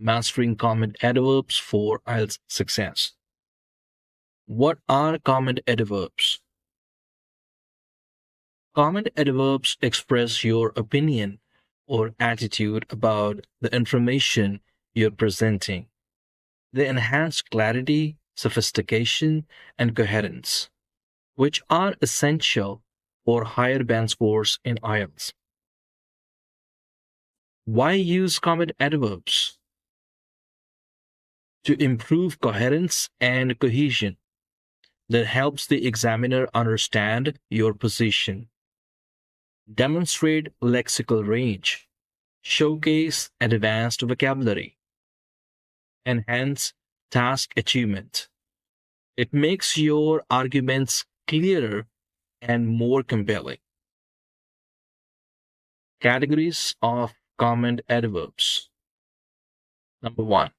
Mastering Common Adverbs for IELTS Success. What are common adverbs? Common adverbs express your opinion or attitude about the information you're presenting. They enhance clarity, sophistication, and coherence, which are essential for higher band scores in IELTS. Why use common adverbs? To improve coherence and cohesion. That helps the examiner understand your position. Demonstrate lexical range. Showcase advanced vocabulary. Enhance task achievement. It makes your arguments clearer and more compelling. Categories of common adverbs. Number 1.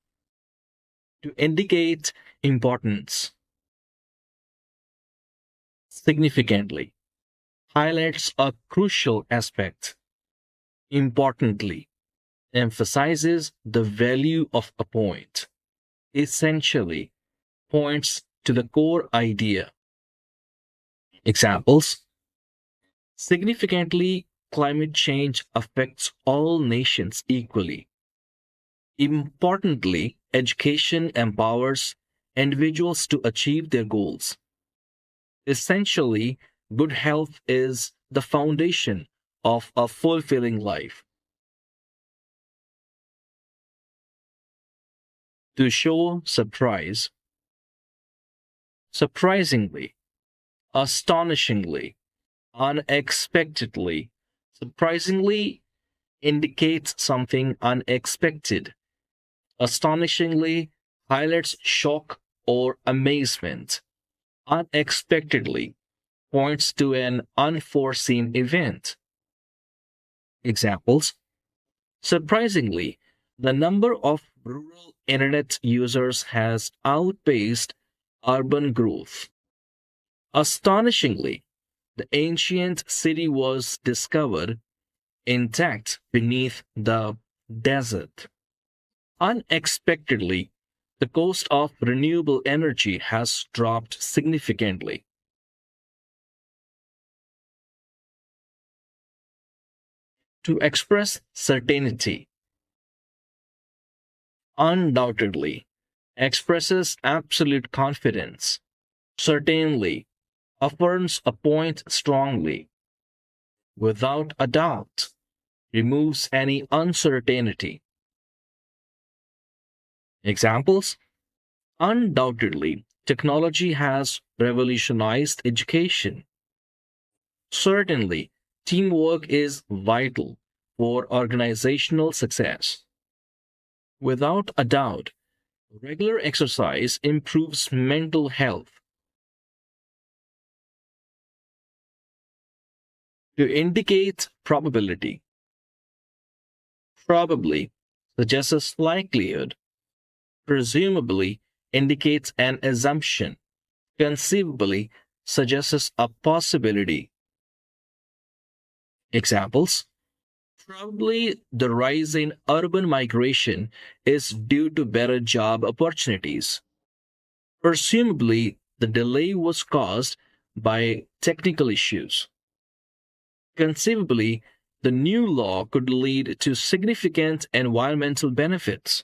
To indicate importance. Significantly. Highlights a crucial aspect. Importantly. Emphasizes the value of a point. Essentially. Points to the core idea. Examples. Significantly, climate change affects all nations equally. Importantly, education empowers individuals to achieve their goals. Essentially, good health is the foundation of a fulfilling life. To show surprise. Surprisingly, astonishingly, unexpectedly. Surprisingly indicates something unexpected. Astonishingly highlights shock or amazement. Unexpectedly points to an unforeseen event. Examples. Surprisingly, the number of rural internet users has outpaced urban growth. Astonishingly, the ancient city was discovered intact beneath the desert. Unexpectedly, the cost of renewable energy has dropped significantly. To express certainty. Undoubtedly expresses absolute confidence. Certainly affirms a point strongly. Without a doubt removes any uncertainty. Examples. Undoubtedly, technology has revolutionized education. Certainly, teamwork is vital for organizational success. Without a doubt, regular exercise improves mental health. To indicate probability. Probably suggests likelihood. Presumably indicates an assumption. Conceivably suggests a possibility. Examples. Probably the rise in urban migration is due to better job opportunities. Presumably the delay was caused by technical issues. Conceivably, the new law could lead to significant environmental benefits.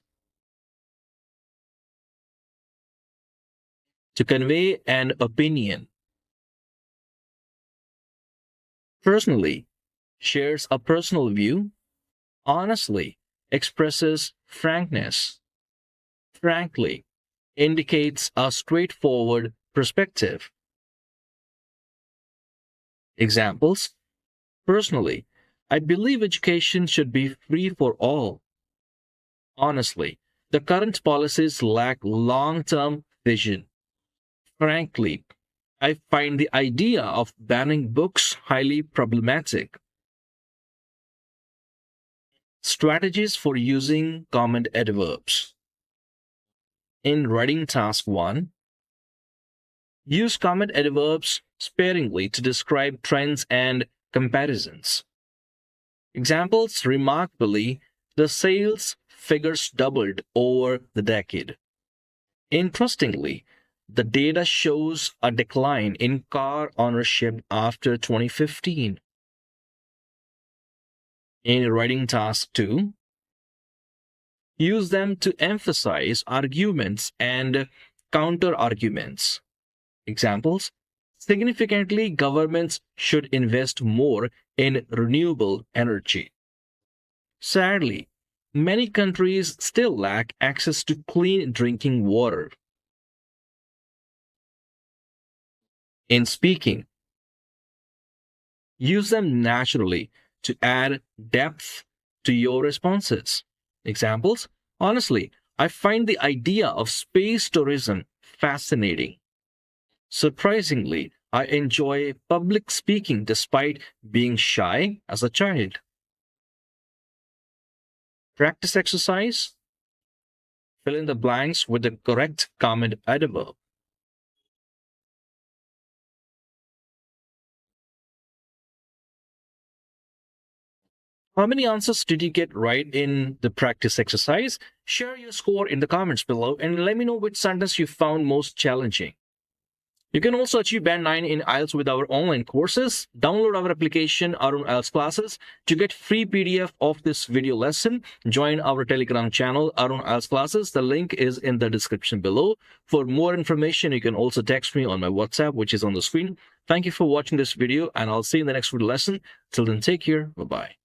To convey an opinion. Personally, shares a personal view. Honestly, expresses frankness. Frankly, indicates a straightforward perspective. Examples. Personally, I believe education should be free for all. Honestly, the current policies lack long-term vision. Frankly, I find the idea of banning books highly problematic. Strategies for using common adverbs. In writing task 1, use common adverbs sparingly to describe trends and comparisons. Examples. Remarkably, the sales figures doubled over the decade. Interestingly, the data shows a decline in car ownership after 2015. In writing task 2, use them to emphasize arguments and counter-arguments. Examples: significantly, governments should invest more in renewable energy. Sadly, many countries still lack access to clean drinking water. In speaking, use them naturally to add depth to your responses. Examples: honestly, I find the idea of space tourism fascinating. Surprisingly, I enjoy public speaking despite being shy as a child. Practice exercise. Fill in the blanks with the correct common adverb. How many answers did you get right in the practice exercise? Share your score in the comments below and let me know which sentence you found most challenging. You can also achieve Band 9 in IELTS with our online courses. Download our application, Arun IELTS Classes, to get free PDF of this video lesson. Join our Telegram channel, Arun IELTS Classes. The link is in the description below. For more information, you can also text me on my WhatsApp, which is on the screen. Thank you for watching this video, and I'll see you in the next video lesson. Till then, take care. Bye-bye.